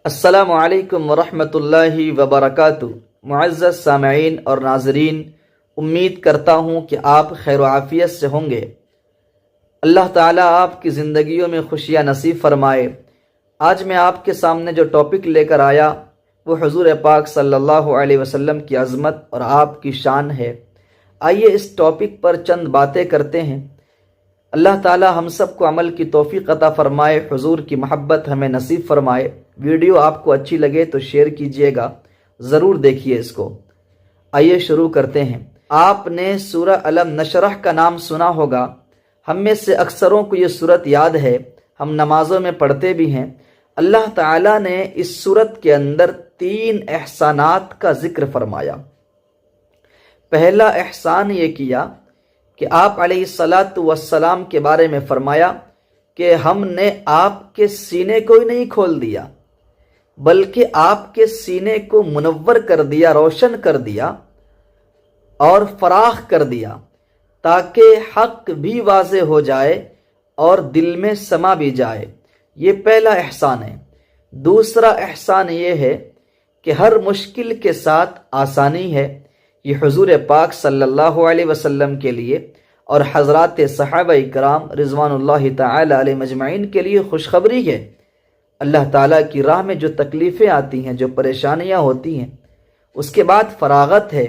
السلام علیکم ورحمۃ اللہ وبرکاتہ۔ معزز سامعین اور ناظرین، امید کرتا ہوں کہ آپ خیر و عافیت سے ہوں گے۔ اللہ تعالیٰ آپ کی زندگیوں میں خوشیاں نصیب فرمائے۔ آج میں آپ کے سامنے جو ٹاپک لے کر آیا وہ حضور پاک صلی اللہ علیہ وسلم کی عظمت اور آپ کی شان ہے۔ آئیے اس ٹاپک پر چند باتیں کرتے ہیں۔ اللہ تعالیٰ ہم سب کو عمل کی توفیق عطا فرمائے، حضور کی محبت ہمیں نصیب فرمائے۔ ویڈیو آپ کو اچھی لگے تو شیئر کیجئے گا، ضرور دیکھیے اس کو۔ آئیے شروع کرتے ہیں۔ آپ نے سورہ علم نشرح کا نام سنا ہوگا۔ ہم میں سے اکثروں کو یہ سورت یاد ہے، ہم نمازوں میں پڑھتے بھی ہیں۔ اللہ تعالیٰ نے اس سورت کے اندر 3 احسانات کا ذکر فرمایا۔ پہلا احسان یہ کیا کہ آپ علیہ السلام کے بارے میں فرمایا کہ ہم نے آپ کے سینے کو ہی نہیں کھول دیا بلکہ آپ کے سینے کو منور کر دیا، روشن کر دیا اور فراخ کر دیا تاکہ حق بھی واضح ہو جائے اور دل میں سما بھی جائے۔ یہ پہلا احسان ہے۔ دوسرا احسان یہ ہے کہ ہر مشکل کے ساتھ آسانی ہے۔ یہ حضور پاک صلی اللہ علیہ وسلم کے لیے اور حضرات صحابہ کرام رضوان اللہ تعالی علیہ مجمعین کے لیے خوشخبری ہے۔ اللہ تعالیٰ کی راہ میں جو تکلیفیں آتی ہیں، جو پریشانیاں ہوتی ہیں، اس کے بعد فراغت ہے،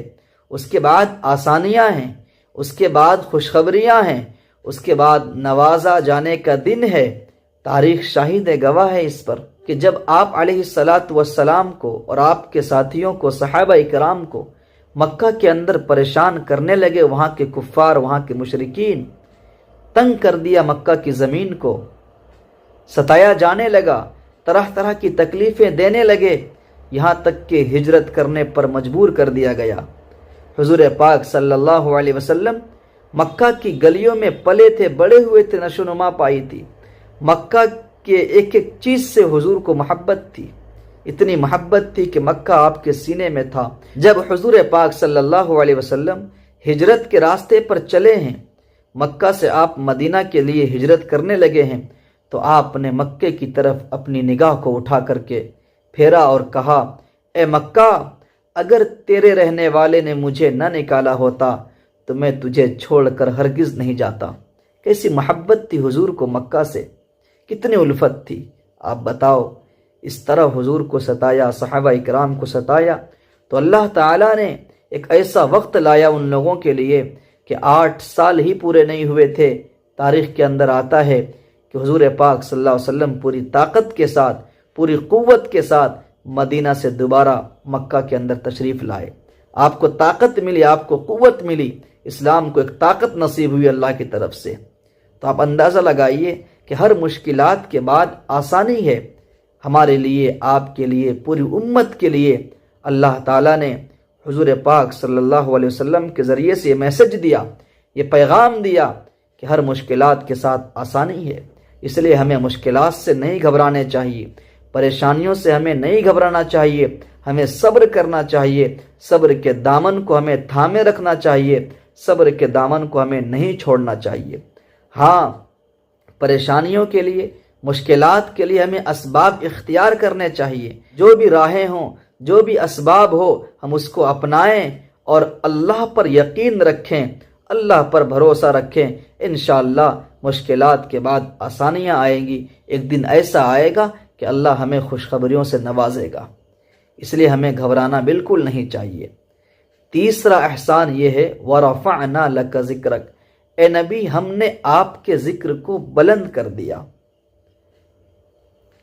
اس کے بعد آسانیاں ہیں، اس کے بعد خوشخبریاں ہیں، اس کے بعد نوازا جانے کا دن ہے۔ تاریخ شاہد گواہ ہے اس پر کہ جب آپ علیہ السلام کو اور آپ کے ساتھیوں کو، صحابہ کرام کو مکہ کے اندر پریشان کرنے لگے، وہاں کے کفار، وہاں کے مشرکین، تنگ کر دیا مکہ کی زمین کو، ستایا جانے لگا، طرح طرح کی تکلیفیں دینے لگے، یہاں تک کہ ہجرت کرنے پر مجبور کر دیا گیا۔ حضور پاک صلی اللہ علیہ وسلم مکہ کی گلیوں میں پلے تھے، بڑے ہوئے تھے، نشو نما پائی تھی۔ مکہ کے ایک ایک چیز سے حضور کو محبت تھی، اتنی محبت تھی کہ مکہ آپ کے سینے میں تھا۔ جب حضور پاک صلی اللہ علیہ وسلم ہجرت کے راستے پر چلے ہیں، مکہ سے آپ مدینہ کے لیے ہجرت کرنے لگے ہیں، تو آپ نے مکے کی طرف اپنی نگاہ کو اٹھا کر کے پھیرا اور کہا، اے مکہ، اگر تیرے رہنے والے نے مجھے نہ نکالا ہوتا تو میں تجھے چھوڑ کر ہرگز نہیں جاتا۔ کیسی محبت تھی حضور کو مکہ سے، کتنی الفت تھی۔ آپ بتاؤ، اس طرح حضور کو ستایا، صحابہ اکرام کو ستایا، تو اللہ تعالیٰ نے ایک ایسا وقت لایا ان لوگوں کے لیے کہ 8 سال ہی پورے نہیں ہوئے تھے۔ تاریخ کے اندر آتا ہے کہ حضور پاک صلی اللہ علیہ وسلم پوری طاقت کے ساتھ، پوری قوت کے ساتھ مدینہ سے دوبارہ مکہ کے اندر تشریف لائے۔ آپ کو طاقت ملی، آپ کو قوت ملی، اسلام کو ایک طاقت نصیب ہوئی اللہ کی طرف سے۔ تو آپ اندازہ لگائیے کہ ہر مشکلات کے بعد آسانی ہے ہمارے لیے، آپ کے لیے، پوری امت کے لیے۔ اللہ تعالیٰ نے حضور پاک صلی اللہ علیہ وسلم کے ذریعے سے یہ میسج دیا، یہ پیغام دیا کہ ہر مشکلات کے ساتھ آسانی ہے۔ اس لیے ہمیں مشکلات سے نہیں گھبرانے چاہیے، پریشانیوں سے ہمیں نہیں گھبرانا چاہیے، ہمیں صبر کرنا چاہیے، صبر کے دامن کو ہمیں تھامے رکھنا چاہیے، صبر کے دامن کو ہمیں نہیں چھوڑنا چاہیے۔ ہاں، پریشانیوں کے لیے، مشکلات کے لیے ہمیں اسباب اختیار کرنے چاہیے۔ جو بھی راہیں ہوں، جو بھی اسباب ہو، ہم اس کو اپنائیں اور اللہ پر یقین رکھیں، اللہ پر بھروسہ رکھیں۔ انشاءاللہ مشکلات کے بعد آسانیاں آئیں گی۔ ایک دن ایسا آئے گا کہ اللہ ہمیں خوشخبریوں سے نوازے گا۔ اس لیے ہمیں گھبرانا بالکل نہیں چاہیے۔ تیسرا احسان یہ ہے، وَرَفَعْنَا لَكَ ذِكْرَكَ، اے نبی، ہم نے آپ کے ذکر کو بلند کر دیا۔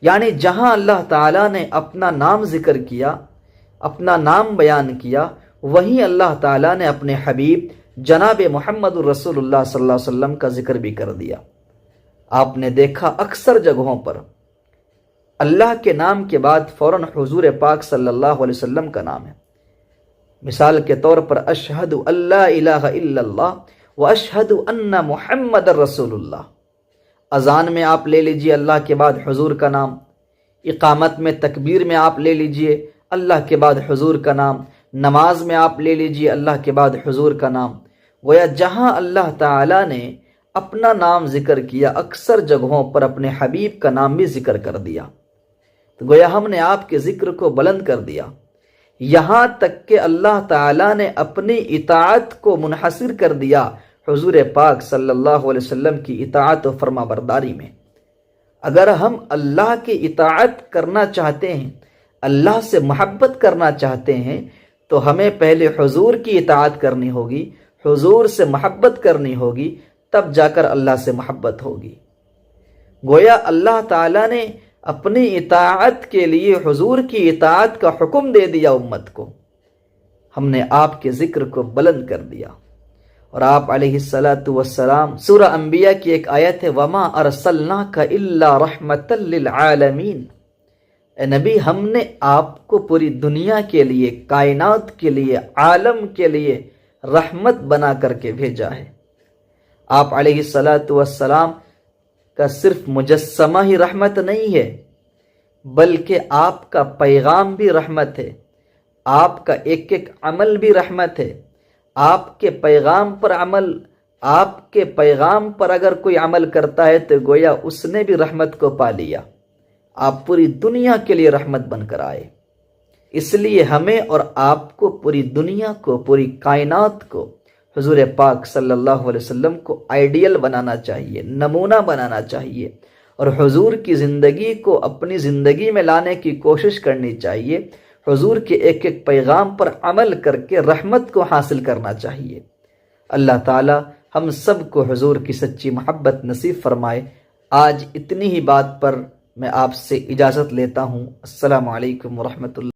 یعنی جہاں اللہ تعالیٰ نے اپنا نام ذکر کیا، اپنا نام بیان کیا، وہیں اللہ تعالیٰ نے اپنے حبیب جناب محمد الرسول اللہ صلی اللہ علیہ وسلم کا ذکر بھی کر دیا۔ آپ نے دیکھا اکثر جگہوں پر اللہ کے نام کے بعد فوراً حضور پاک صلی اللہ علیہ وسلم کا نام ہے۔ مثال کے طور پر اشہد اللہ الہ الا اللہ واشہد ان محمد الرسول اللہ۔ اذان میں آپ لے لیجئے اللہ کے بعد حضور کا نام، اقامت میں تکبیر میں آپ لے لیجئے اللہ کے بعد حضور کا نام، نماز میں آپ لے لیجئے اللہ کے بعد حضور کا نام۔ گویا جہاں اللہ تعالیٰ نے اپنا نام ذکر کیا، اکثر جگہوں پر اپنے حبیب کا نام بھی ذکر کر دیا۔ تو گویا ہم نے آپ کے ذکر کو بلند کر دیا، یہاں تک کہ اللہ تعالیٰ نے اپنی اطاعت کو منحصر کر دیا حضور پاک صلی اللہ علیہ وسلم کی اطاعت و فرما برداری میں۔ اگر ہم اللہ کی اطاعت کرنا چاہتے ہیں، اللہ سے محبت کرنا چاہتے ہیں، تو ہمیں پہلے حضور کی اطاعت کرنی ہوگی، حضور سے محبت کرنی ہوگی، تب جا کر اللہ سے محبت ہوگی۔ گویا اللہ تعالیٰ نے اپنی اطاعت کے لیے حضور کی اطاعت کا حکم دے دیا امت کو، ہم نے آپ کے ذکر کو بلند کر دیا۔ اور آپ علیہ السلام، سورہ انبیاء کی ایک آیت ہے، وَمَا أَرْسَلْنَاكَ إِلَّا رَحْمَةً لِّلْعَالَمِينَ، اے نبی ہم نے آپ کو پوری دنیا کے لیے، کائنات کے لیے، عالم کے لیے رحمت بنا کر کے بھیجا ہے۔ آپ علیہ السلام کا صرف مجسمہ ہی رحمت نہیں ہے، بلکہ آپ کا پیغام بھی رحمت ہے، آپ کا ایک ایک عمل بھی رحمت ہے۔ آپ کے پیغام پر عمل، آپ کے پیغام پر اگر کوئی عمل کرتا ہے تو گویا اس نے بھی رحمت کو پا لیا۔ آپ پوری دنیا کے لیے رحمت بن کر آئے، اس لیے ہمیں اور آپ کو، پوری دنیا کو، پوری کائنات کو حضور پاک صلی اللہ علیہ وسلم کو آئیڈیل بنانا چاہیے، نمونہ بنانا چاہیے، اور حضور کی زندگی کو اپنی زندگی میں لانے کی کوشش کرنی چاہیے۔ حضور کے ایک ایک پیغام پر عمل کر کے رحمت کو حاصل کرنا چاہیے۔ اللہ تعالی ہم سب کو حضور کی سچی محبت نصیب فرمائے۔ آج اتنی ہی بات پر میں آپ سے اجازت لیتا ہوں۔ السلام علیکم ورحمۃ اللہ۔